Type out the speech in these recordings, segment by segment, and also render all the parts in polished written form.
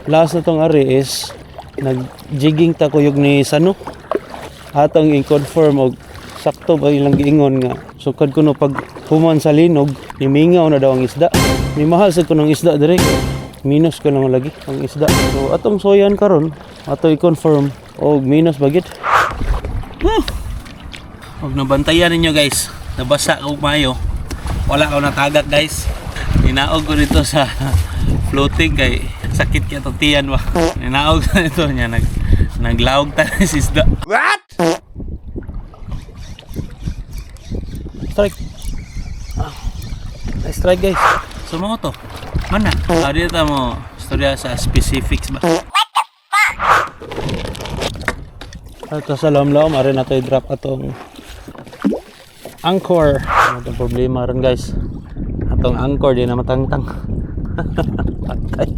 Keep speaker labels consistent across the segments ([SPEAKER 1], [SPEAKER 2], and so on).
[SPEAKER 1] last na tong ari is nag-jigging ta kuyog ni Sano. Atong i-confirm og sakto ba ilang giingon nga sukad kuno pag human sa linog nimingaw na daw ang isda. Ni mahal sa kunong isda dire minus ko lang lagi ang isda. So atong soyan karon ato i-confirm og minus bagit. Og nabantayan ninyo guys, nabasa og mayo. Wala ko natagak guys. Ninaog ko dito sa floating kay sakit kaya itong tiyan ba. Ninaog na ito niya naglaog tayo sa isda. What? Strike. Nice strike guys. Sumo to. Mana? Dito mo istorya sa specifics ba? At sa lam-lam, ari na tayo drop atong anchor. Atong problema rin guys. Atong anchor di na matangtang. Patay.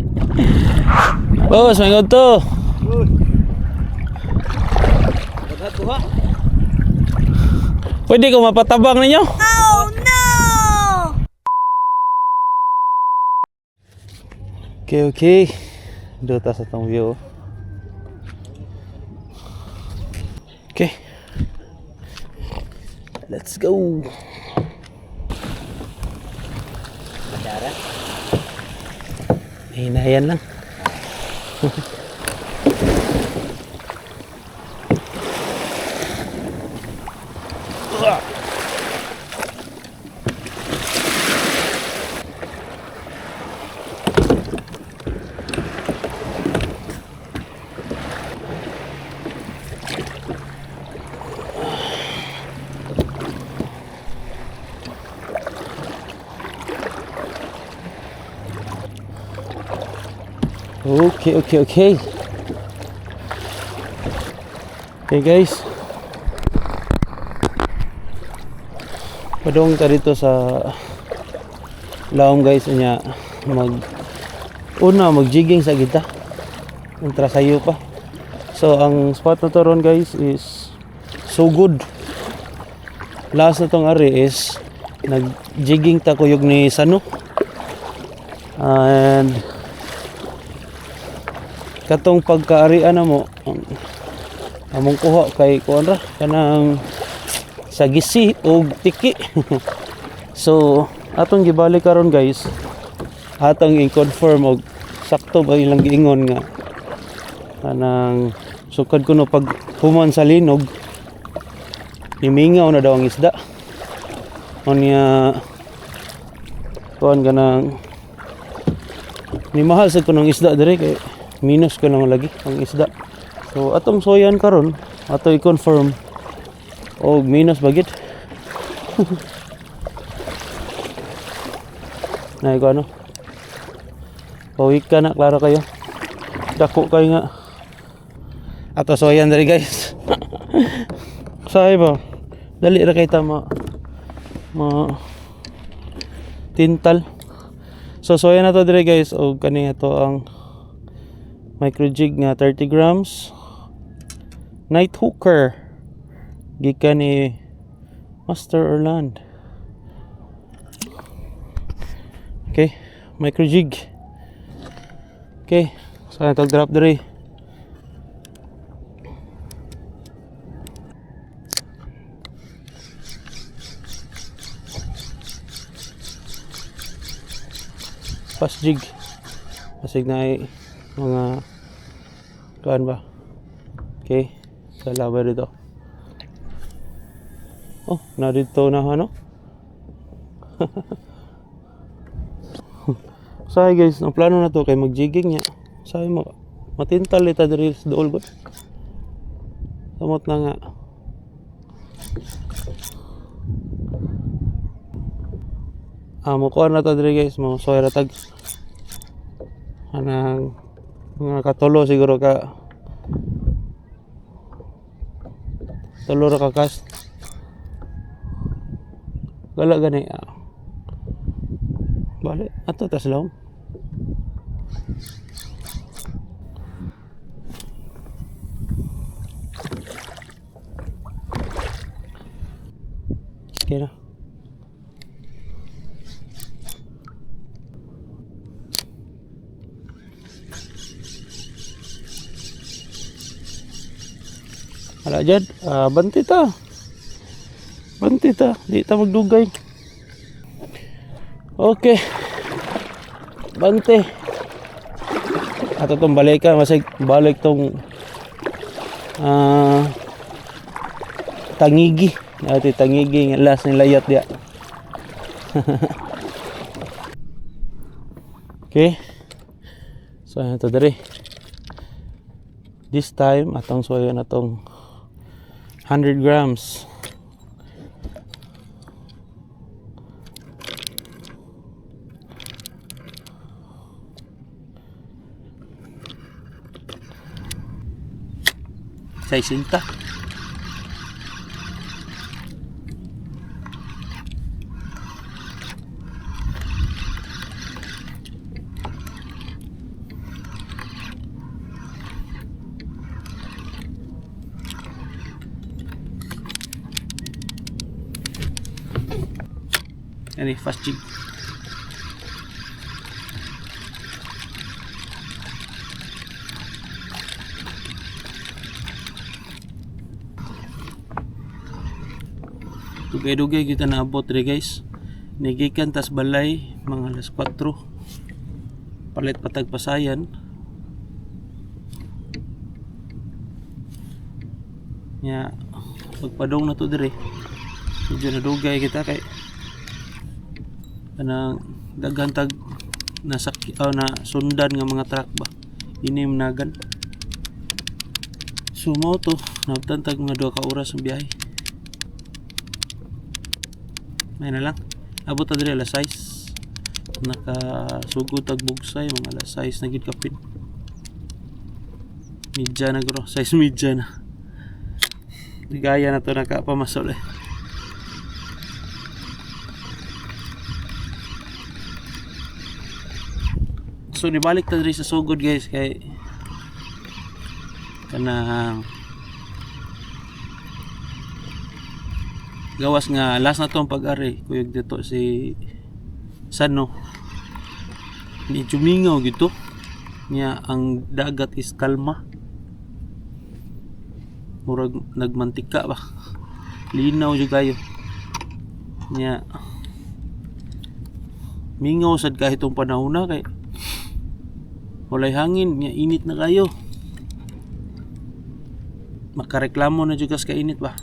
[SPEAKER 1] Boss, may god to. Pwede ko mapatabang ninyo?
[SPEAKER 2] Oh no!
[SPEAKER 1] Okay. Dito sa tong view. Okay. Let's go.
[SPEAKER 2] Madara?
[SPEAKER 1] Hinayan lang. Okay. Okay guys. Padong ta dito sa laom guys nya mag-jigging sa kita. Kontra sayo pa. So ang spot na to ron guys is so good. Last na tong ari is nag-jigging ta kuyog ni Sano. And katong pagkaarian na mo among kuha kay kuan ra kanang sagisi o tiki. So atong gibalik karon guys, atong i-confirm og sakto ba ilang giingon nga kanang sukad kuno pag human sa linog nimingaw na daw ang isda. Unya kuan kanang ni mahal sa kunong isda dire kay minus ko lang lagi ang isda. So atong soyan karon ato i-confirm og minus bagit. Nay ko ano. Pawik ka na, klaro kayo. Dako kayo nga. Ato soyan dali guys. Say ba? Dali ra kay tama. Tintal. So soyan na to dire guys og kani ato ang micro jig nga 30 grams night hooker gikan ni Master Orland. Okay, micro jig. Okay, so ito drop diri. Fast jig. Pasig na ay mga kuan ba. Okay, sa laba dito. Oh, na dito na ano. Say guys, ang plano na to kay mag-jigging nya. Say mo matintal ita diri sa dool gud. Samot na nga. Mo kuan na to diri guys, mo soy ratag. Anang mga katulo siguro ka tulo ra ka cast wala gani balik ato tas lang okay na. Wala dyan. Banti ta. Banti ta. Di ta magdugay. Okay. Bante. Ato itong balikan. Masig balik itong tangigi. Ati tangigi. Nga last ni layat dia. Okay. So, ito dari. This time, atong suwayo na itong 100 grams. Sa isinta. Ini fast jig. Dugay-dugay kita naabot rin guys. Nigikan tas balay mga alas 4. Palit patag pasayan. Ya, pagpadong na to dire. Medyo nadugay kita kay kanang daghan tag nasa na sundan nga mga truck ba. Inim nagan. Sumo to, nabtan tag mga 2 ka oras ang biyahe. May na lang. Abot na dire alas 6. Nakasugod tag bugsay mga alas 6 na gid kapin. Midya na gro, 6 midya na. Digaya na to nakapamasol eh. So nibalik ta diri sa sugod guys kay kanang gawas nga last na tong pag-ari kuyog dito si Sano. Medyo mingaw gito. Nya ang dagat is kalma. Murag nagmantika ba. Linaw jud kayo. Nya mingaw sad kahit tong panahon na kay walay hangin, nya init na kayo. Makareklamo na jud kas ka init ba.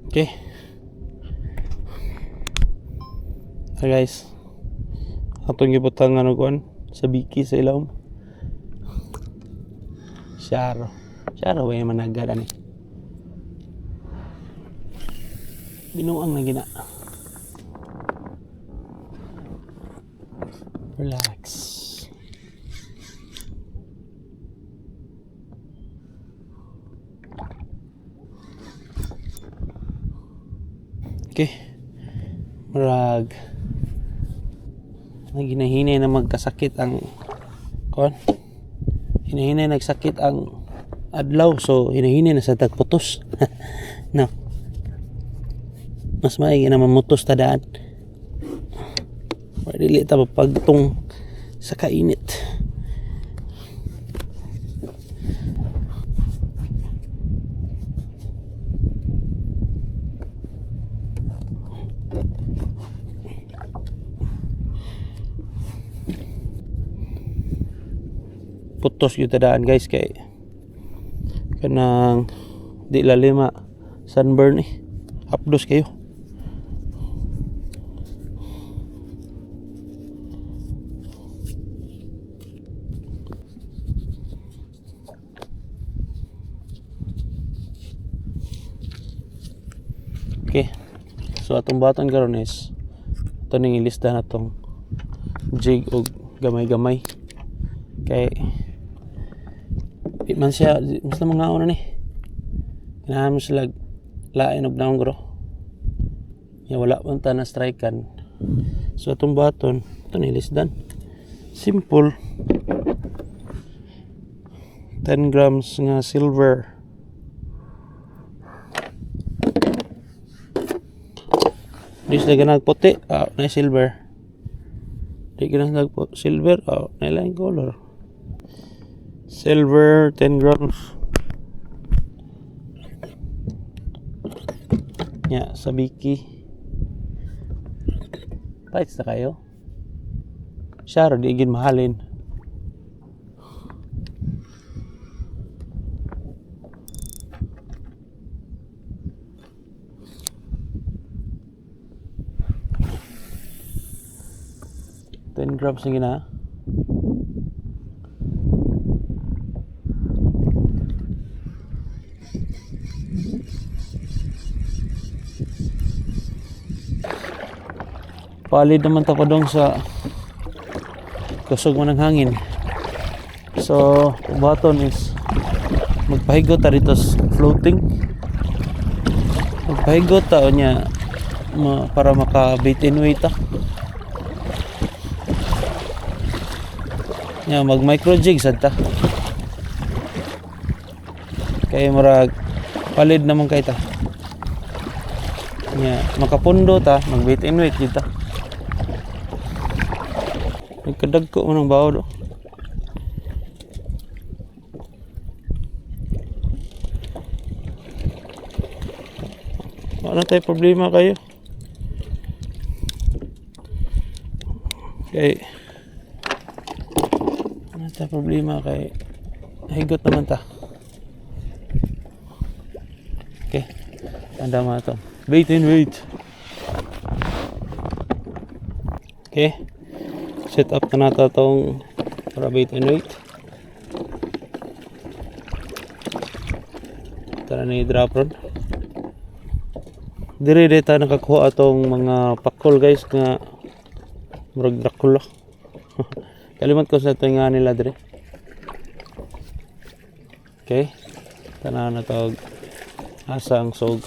[SPEAKER 1] Okay. Guys. Atong gibutang ano kuan sa biki sa ilawom. Syaro way managad ani. Binuang na gina. Relax. Okay. Marag. Hinahinay na magkasakit ang kon. Hinahinay nagsakit ang adlaw so hinahinay na sa tagputos. No. Mas maigi na mamutos ta daan. Dili ta pagtong sa kainit. Putos yung tadaan guys kay kanang di lalima sunburn eh. Hapdos kayo. Okay. So atong baton karon is ito ning ilista na tong jig og gamay-gamay. Kay di man siya basta mga una ni. Kailangan mo sila lain og naong gro. Ya wala man ta na strikean. So atong baton ito ning ilisdan. Simple. 10 grams nga silver. Di sila ganag puti, na silver. Di ganag silver, na lain color. Silver 10 grams. Ya, sa biki. Tights na kayo. Siya di igin mahalin. Ten grams na gina. Palid naman ta dong sa kusog mo ng hangin. So, button is magpahigot ta dito sa floating. Magpahigot ta o niya para maka bait and weight ta. Nya mag micro jig sad ta. Kay murag palid naman kay ta. Nya makapundo ta, mag bait and weight kita. Nagkadagko mo ng bawo do. Wala tayo problema kayo. Kay wala tayo problema kay higot naman ta. Okay. Tanda mo ito. Bait and weight. Okay. Set up na nato itong para bait and weight. Tara na i-drop rod. Dire dito nakakuha itong mga pakol guys nga murag Dracula. Kalimat ko sa ito nga nila dire. Okay. Tara na ito asang sog.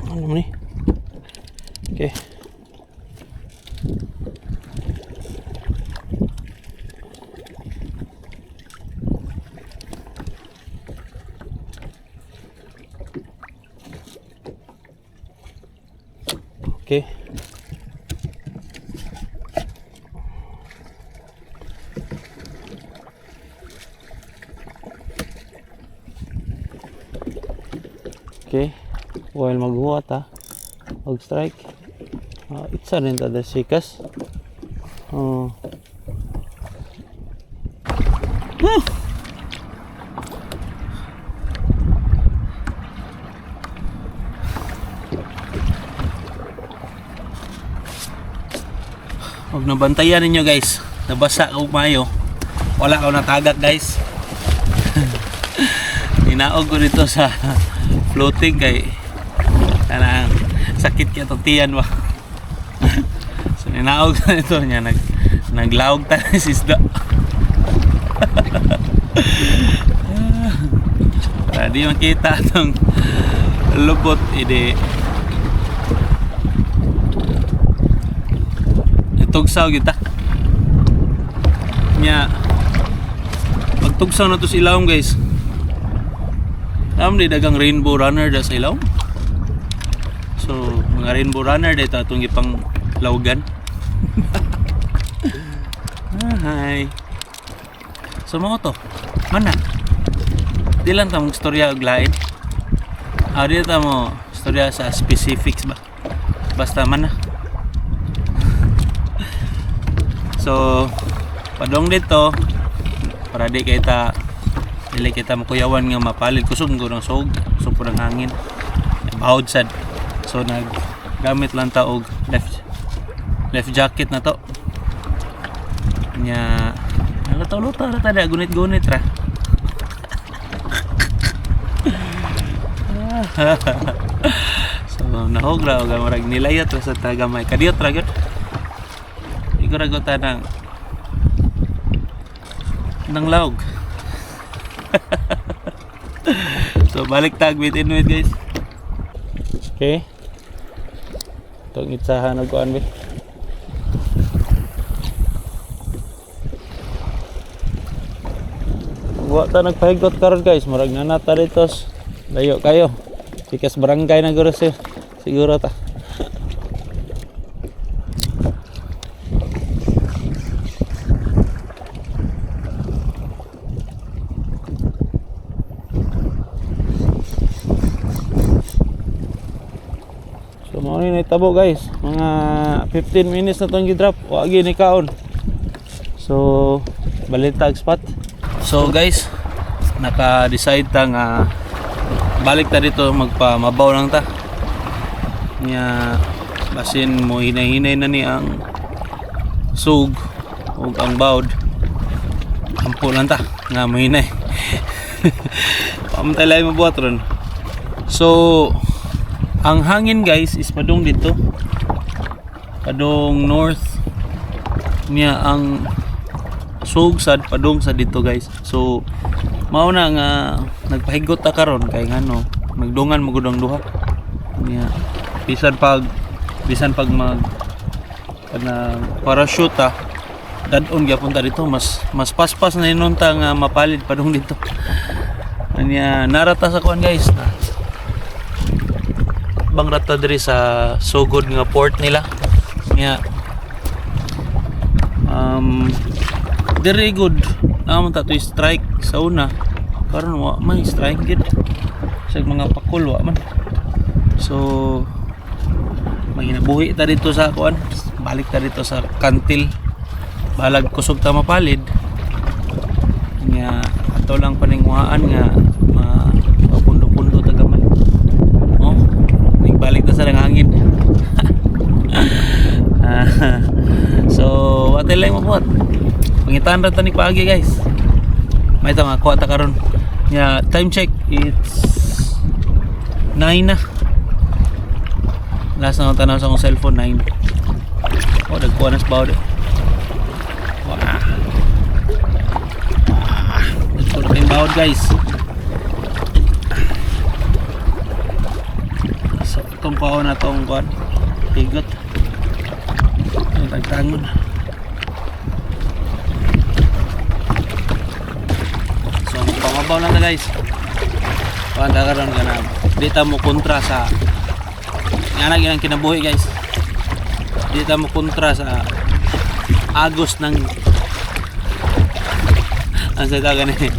[SPEAKER 1] Ano ni? Okay. Okay. Okay. While maghuwat ha. Og strike. Itsa rin tada sikas. Huwag nabantayan ninyo guys. Nabasa ko mayo. Wala ko natagak guys. Ninaog ko dito sa floating kay kanang sakit kaya itong tiyan ba. So ninaog na ito niya. Naglaog tayo si isda. Para di makita itong lubot ide tugsaw kita nya pagtugsaw na to sa ilawom guys. Di dagang rainbow runner da sa ilawom. So mga rainbow runner dito itong ipang lawgan. Hi. So mga to mana di lang ta mong storya og lain. Di ta mo storya sa specifics ba basta mana. So padong dito para di kita dili kita makuyawan nga mapalid kusog ko ng sog so po ng hangin bahod sad. So naggamit lang ta og left jacket na to nya nalutaw-lutaw ra ta da gunit-gunit ra. So nahog ra og marag nilayat ra sa tagamay kadiyot ra gyud iguragot ng laog. So balik tag with in with guys. Okay. Itong itsahan og kuan be. Wa ta nagpahigot karon guys, murag nanata dito. Layo kayo. Pikas barangay na guro sir. Siguro ta. So mao ni tabo guys. Mga 15 minutes na tong gi-drop. Wa gi ni kaon. So balitag spot. So guys, naka-decide ta nga balik ta dito, magpamabaw lang ta. Nya basin mo hinay-hinay na ni ang sug ug ang bawd. Ampo lang ta nga mo hinay. Pamtalay mo buhat ron. So ang hangin guys is padung dito. Padung north. Nya ang sug sad padung sa dito guys. So mao na nga nagpahigot ta karon kay ngano nagdungan mo gud ang duha. Nya bisan pag mag kana parachute ta dadon gyapon ta dito, mas paspas na inunta nga mapalid padung dito. Nya narata sa kuan guys. Bang rata diri sa sugod nga port nila. Nya very good naman ta to strike sa una karon wa may strike gid sa mga pakul wa man. So maginabuhi ta dito sa kuan, balik ta dito sa kantil balag kusog ta mapalid nga ato lang paningwaan nga mapundo-pundo ta gamay. Oh nagbalik ta sa hangin. So what lang mo buhat pangitan ra tani paagi guys. May ta mga kuha ta karon. Nya time check it's 9 na. Last na tanaw sa akong cellphone 9. Oh dagkuha na sa bawd. Wah. Dagkuha na yung bawd guys. So itong paon na itong kuhan higot. Ang tagtangon. So magpamabaw na guys. Panda karon ka na dita mo kontra sa nga ang kinabuhi guys. Dita mo kontra sa agos ng ang sa dagan eh.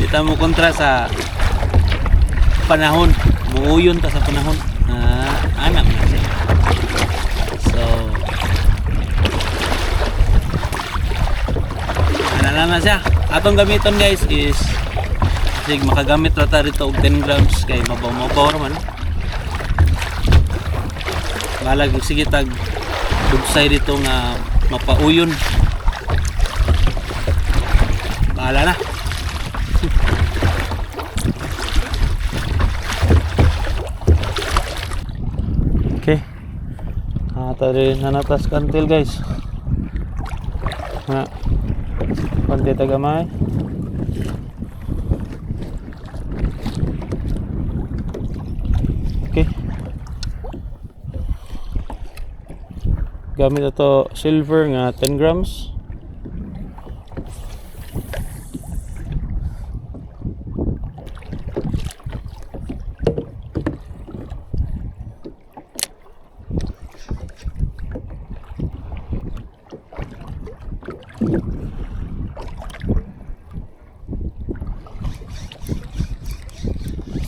[SPEAKER 1] Dita mo kontra sa panahon. Muuyon ta sa panahon. Anak na siya. So ano na siya. Atong gamiton guys is sig makagamit ra ta dito og 10 grams kay mabaw man. Balag sige tag dugsay dito nga mapauyon. Bahala na. Okay. Tadi nanatas kantil guys. Nah. Konti tagamay. Okay. Gamit ito silver nga 10 grams.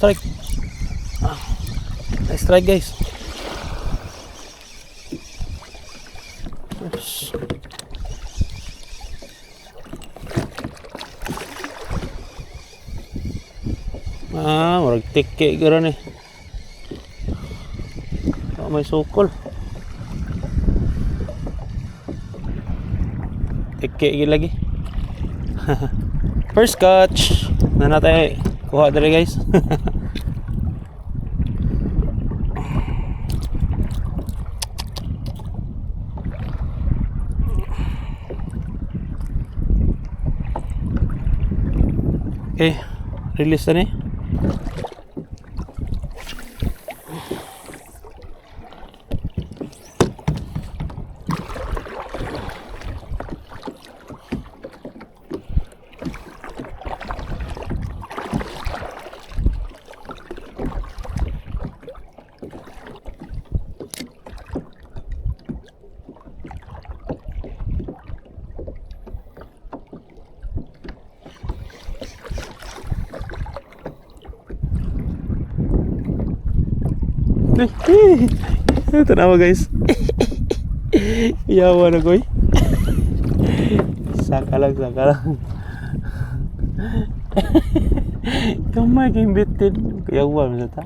[SPEAKER 1] Strike. Nice strike guys. Yes. Murag tiki gano'n eh. May sukol. Tiki lagi. First catch. Na natin kuha dali guys. Okay, release na ni. Ito na guys. Yawa na ko eh. Saka lang. Kamay kayong bitin. Yawa mo sa ta.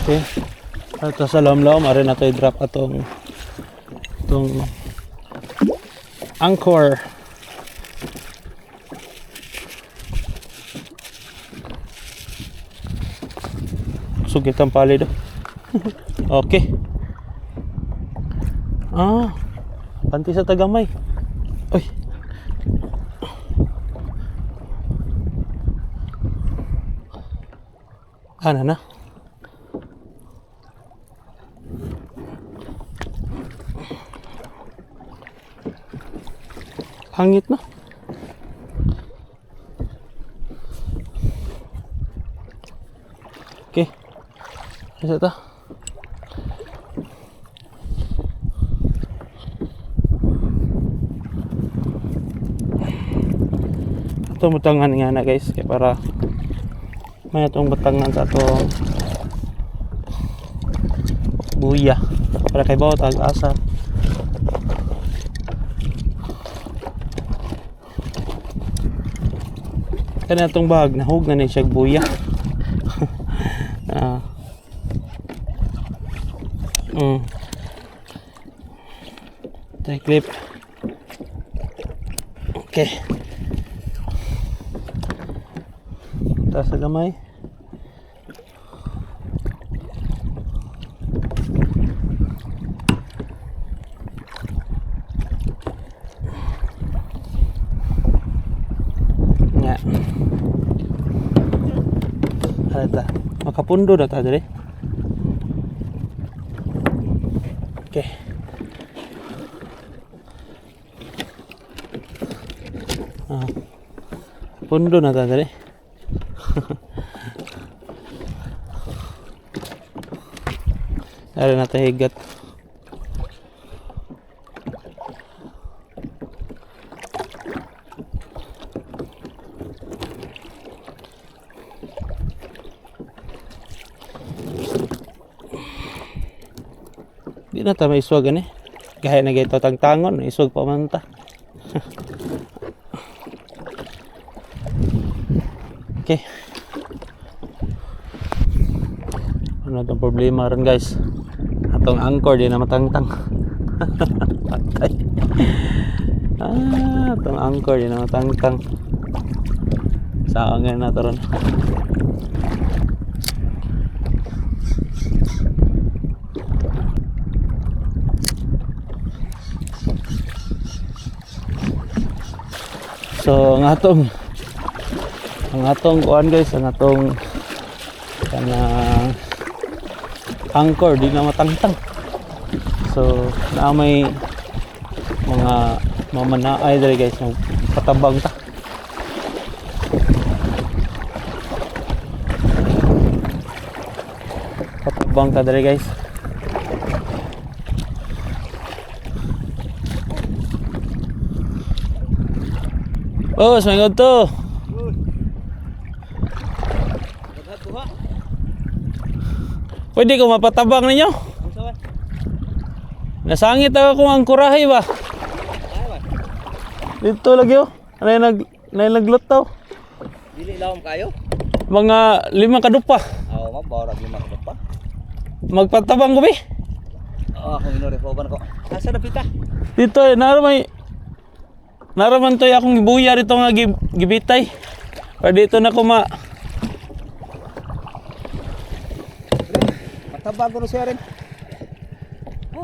[SPEAKER 1] Okay. At sa lamlaw, mari na tayo drop atong anchor. Sugit ang palid. Okay. Panti sa tagamay. Oy. Ano na? Hangit na. Okay. Isa ta. Ito butangan nga na guys, kaya para may itong butangan sa itong buya para kay bawat ag-asa. Kaya itong bag nahug na siya buya. Try clip. Okay. Taas sa gamay. Nga. Ano ta? Makapundo na ta dali. Okay. Pundo na ta dali. Ada na tayo higat. Di na ta may iswag ani. Gaya na gayto tangtangon, iswag pa man ta. Okay. Ano itong problema rin guys? Atong anchor di na matangtang. Patay. Atong anchor di na matangtang. Saan nga na ito ron? So ang atong kuan guys, ang atong kanang anchor di na matangtang. So na may mga mamanaay dali guys, patabang ta. Patabang ta dali guys. Oh, seminggu to. Pwede ko mapatabang ninyo? Nasangit ako ang kurahay ba? Dito lagi oh. Ano naglutaw?
[SPEAKER 2] Dili lawom kayo?
[SPEAKER 1] Mga 5 kadupa.
[SPEAKER 2] Oo, mabawra 5 kadupa.
[SPEAKER 1] Magpatabang ko bi?
[SPEAKER 2] Oo, akong inurefoban ko. Asa na pita?
[SPEAKER 1] Dito naraman to akong gibuya rito nga gibitay. Para dito na ko
[SPEAKER 2] Matabang ko na siya rin.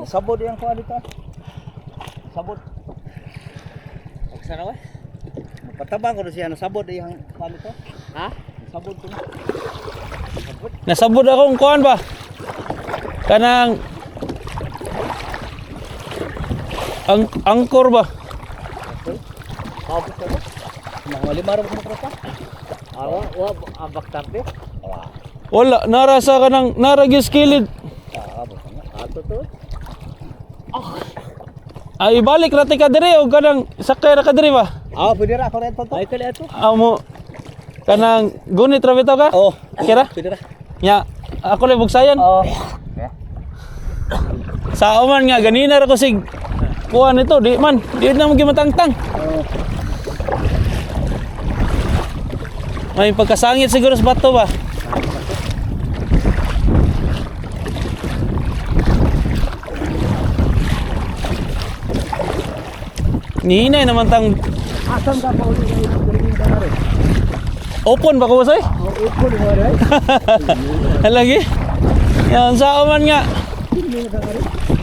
[SPEAKER 2] Sabod yung kuha dito. Sabod. Sana ba? Matabang ko na siya, nasabod yung kuha dito. Ha? Sabod ko na.
[SPEAKER 1] Nasabod akong kuan ba? Kanang angkor ba?
[SPEAKER 2] Sabod ko na. Mga limarang ko na tropa. Awa, abak tarde. Awa.
[SPEAKER 1] Wala, narasa ka ng naragis kilid.
[SPEAKER 2] Sabod ko na. Ato to.
[SPEAKER 1] Ay, ibalik rati ka dire o kanang sakay ra ka dire ba?
[SPEAKER 2] Pwede ra ako rin to. Ay, kali ato.
[SPEAKER 1] Amo kanang gunit ra bitaw ka?
[SPEAKER 2] Oh,
[SPEAKER 1] Kira?
[SPEAKER 2] pwede ra.
[SPEAKER 1] Nya, ako rin bugsayan.
[SPEAKER 2] Oh.
[SPEAKER 1] Sa uman nga, ganina ra ko sig kuhan ito, di na mo gimatangtang.
[SPEAKER 2] Oh.
[SPEAKER 1] May pagkasangit siguro sa bato ba? Nihinay naman tang
[SPEAKER 2] Asam ka pa ulit ng na rin.
[SPEAKER 1] open ba ko ba say?
[SPEAKER 2] Oh, ipon mo rin.
[SPEAKER 1] Lagi? Yan, sa uman nga.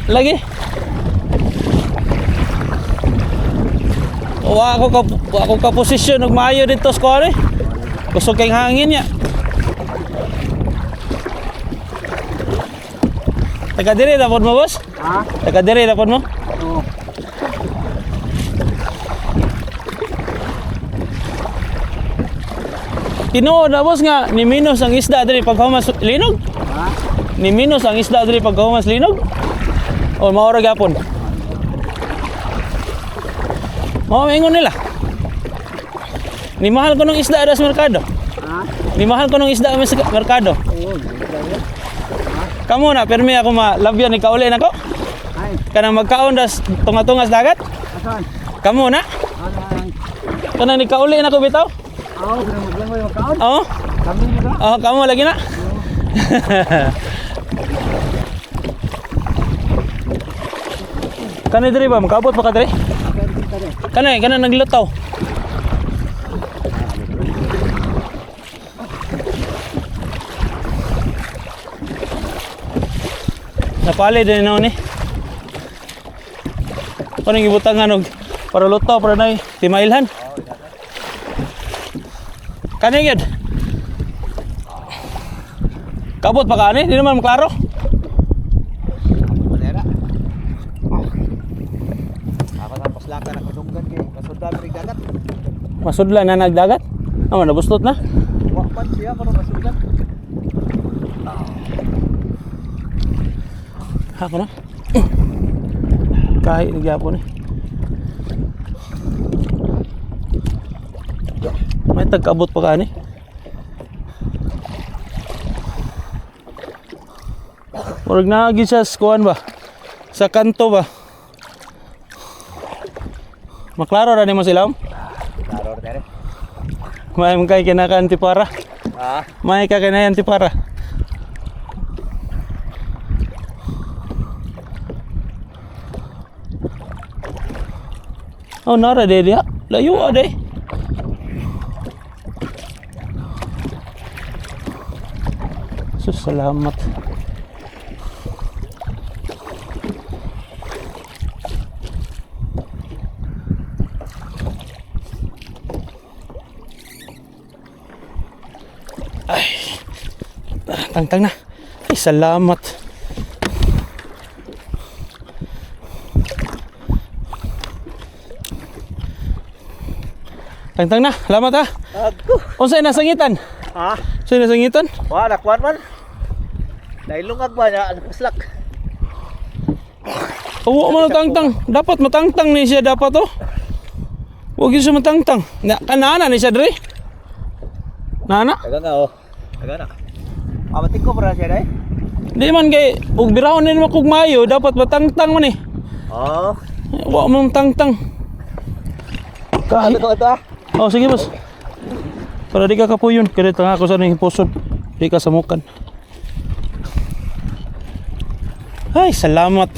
[SPEAKER 1] Lagi? Wa ako ka posisyon og maayo dito sa kuan eh. Gusto kay hangin niya. Taga dire dapat mo boss?
[SPEAKER 2] Ha?
[SPEAKER 1] Taga dire dapat mo?
[SPEAKER 2] Oh.
[SPEAKER 1] Tinuod na boss nga ni minus ang isda diri paghumas linog.
[SPEAKER 2] Ha?
[SPEAKER 1] Ni minus ang isda diri paghumas linog. O maora gapon. Mao ingon nila. Ni mahal ko ng isda sa merkado.
[SPEAKER 2] Ha?
[SPEAKER 1] Ni mahal ko ng isda sa merkado.
[SPEAKER 2] Oh,
[SPEAKER 1] Kamo na permi ako malabyan ni kauli nako.
[SPEAKER 2] ay,
[SPEAKER 1] Kanang magkaon das tunga-tunga sa dagat.
[SPEAKER 2] asan?
[SPEAKER 1] Kamo na.
[SPEAKER 2] Asan?
[SPEAKER 1] Kanang ni kauli nako bitaw.
[SPEAKER 2] Pinang maglangoy ang kaon.
[SPEAKER 1] Oo.
[SPEAKER 2] Kami mo ba?
[SPEAKER 1] Oh, kamo lagi na. Kanay diri ba makabot pa ka diri? Kanay naglutaw. Napali din na ni. Kanang gibutangan og para lutaw para nay timailhan. Kanay gid. Kabot pa ka ni, di naman klaro.
[SPEAKER 2] Manera. Ako tapos laka na kadunggan kay kasudlan ring dagat.
[SPEAKER 1] Masudlan na nagdagat. Amo nabustot na.
[SPEAKER 2] Wa man siya pero kasudlan.
[SPEAKER 1] Ako na. Kahit nagyapon eh. May tagkabot pa ka ni. Murag naagi siya sa kuwan ba? Sa kanto ba? Maklaro ra nimo silam?
[SPEAKER 2] Klaro dere.
[SPEAKER 1] May kay kinaka antipara.
[SPEAKER 2] Ah,
[SPEAKER 1] May ka kinaya antipara. Oh, nara de dia. Layo ade. Salamat. Ay. Tangtang na. Ay, salamat. Tangtang na. Salamat ha.
[SPEAKER 2] ako.
[SPEAKER 1] Unsay nasangitan?
[SPEAKER 2] Ha?
[SPEAKER 1] Unsay nasangitan?
[SPEAKER 2] Wa nakwan man. Nailungag ba niya ang paslak?
[SPEAKER 1] Oo, matangtang. Dapat matangtang ni siya dapat oh. Huwag yun siya matangtang. Kanana ni siya dre. Nana?
[SPEAKER 2] Taga nga oh. Taga na. Amating ko para siya dai.
[SPEAKER 1] Di man kay ug birahon ni mo kog mayo dapat matangtang man eh.
[SPEAKER 2] Oh.
[SPEAKER 1] Wa mo tangtang.
[SPEAKER 2] Ano to ito ah?
[SPEAKER 1] Oh sige boss. Para di ka kapuyon, kaya tanga ako sa ning pusod. Di ka samukan. Ay, salamat.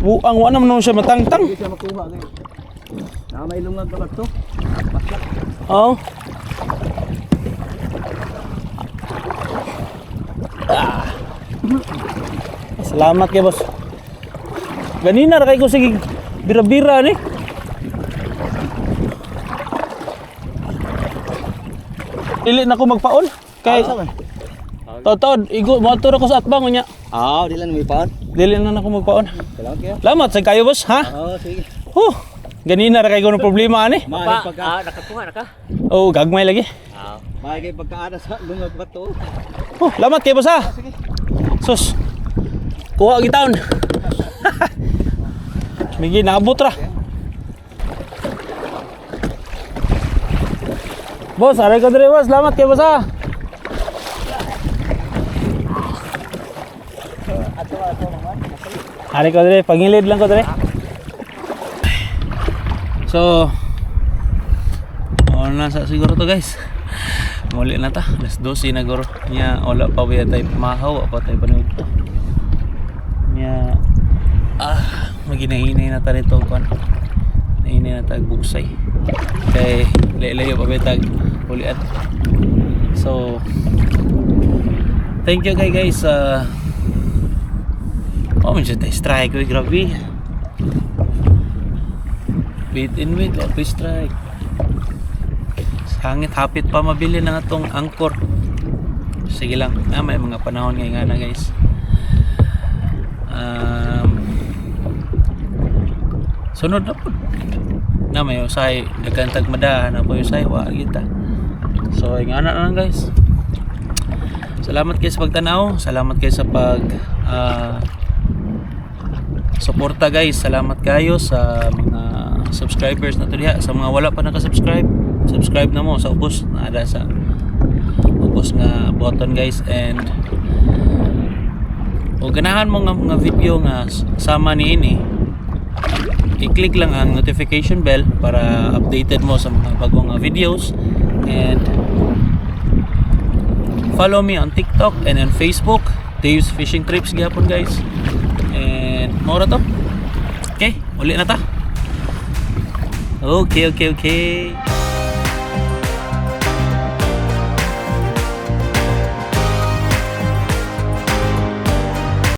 [SPEAKER 1] Buang wa naman siya matangtang.
[SPEAKER 2] Hindi siya makuha kay. Na may lungag ka ba to? Paslak.
[SPEAKER 1] Oh. Ah. Salamat kay boss. Ganina ra kay ko sige bira-bira ni. Dili na ko magpaon. Kay Tod, igo motor ako sa atbang nya.
[SPEAKER 2] Di lang may paon.
[SPEAKER 1] Dili na ako magpaon.
[SPEAKER 2] Salamat kayo.
[SPEAKER 1] Salamat sa kayo boss, ha?
[SPEAKER 2] Sige.
[SPEAKER 1] Ganina ra kay kuno problema ani.
[SPEAKER 2] Nakakuha na ka?
[SPEAKER 1] Oh, gagmay lagi.
[SPEAKER 2] Bagay pagkaana sa lunga pa to.
[SPEAKER 1] Salamat kay boss, ha?
[SPEAKER 2] Sige.
[SPEAKER 1] Sus. Kuha gitaon. Migi naabot ra. Boss, aray ko dire boss. Salamat kay boss, ha? Aray ko dire, pangilid lang ko dire. So, na sa siguro to guys. Muli na ta, alas 12 na guro. Nya wala pa ba tayo mahaw, pa tayo panood to. Nya maginahinay na ta rito kon. Nahinay na tag bugsay. Kay layo pa ba tag ulian. So, thank you guys. Medyo tayo strike. Grabe. Wait in wait, please strike. Hangit hapit pa mabili na itong angkor. Sige lang, may mga panahon ngayon nga na guys. Sunod na po na may usay, nagkantag madahan na po usay, wag kita. So yung anak na lang guys. Salamat kayo sa pagtanaw, salamat kayo sa pag suporta guys. Salamat kayo sa mga subscribers na to diha. Sa mga wala pa nakasubscribe, subscribe na mo sa ubos na ada sa ubos nga button guys. And o ganahan mo nga mga video nga sama ni ini, i-click lang ang notification bell para updated mo sa mga bagong videos. And follow me on TikTok and on Facebook, Dave's Fishing Trips gyapon guys. And mora to. Okay, uli na ta. Okay.